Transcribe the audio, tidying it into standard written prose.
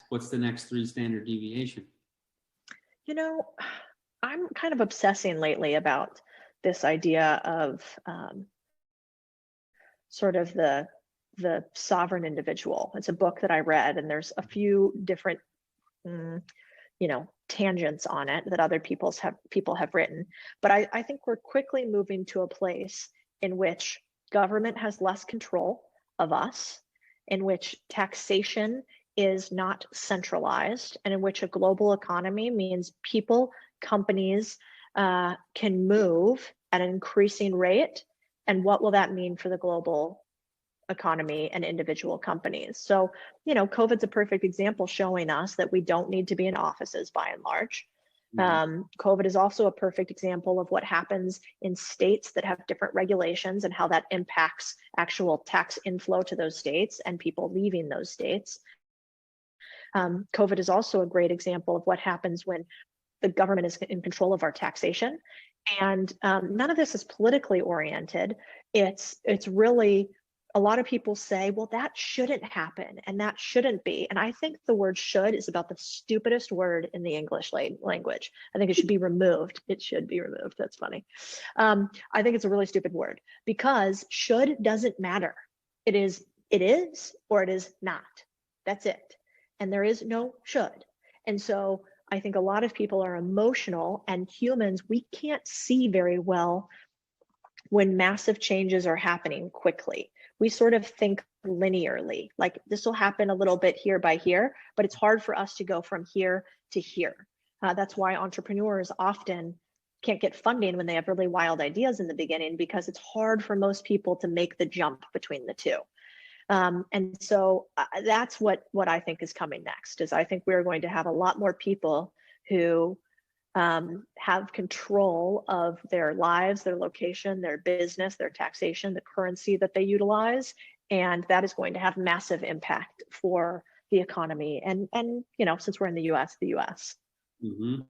What's the next 3 standard deviation? You know, I'm kind of obsessing lately about this idea of sort of the sovereign individual. It's a book that I read, and there's a few different tangents on it that other people have written. But I think we're quickly moving to a place in which government has less control of us, in which taxation is not centralized, and in which a global economy means people, companies can move at an increasing rate. And what will that mean for the global economy and individual companies? So, COVID's a perfect example showing us that we don't need to be in offices by and large. COVID is also a perfect example of what happens in states that have different regulations and how that impacts actual tax inflow to those states and people leaving those states. COVID is also a great example of what happens when the government is in control of our taxation. And none of this is politically oriented. It's really, a lot of people say, well, that shouldn't happen and that shouldn't be. And I think the word should is about the stupidest word in the English language. I think it should be removed. It should be removed. That's funny. I think it's a really stupid word because should doesn't matter. It is or it is not. That's it. And there is no should. And so I think a lot of people are emotional, and humans, we can't see very well when massive changes are happening quickly. We sort of think linearly, like this will happen a little bit here by here, but it's hard for us to go from here to here. That's why entrepreneurs often can't get funding when they have really wild ideas in the beginning, because it's hard for most people to make the jump between the two. And so that's what I think is coming next, is I think we're going to have a lot more people who have control of their lives, their location, their business, their taxation, the currency that they utilize. And that is going to have massive impact for the economy. And since we're in the US, the US. Mm-hmm.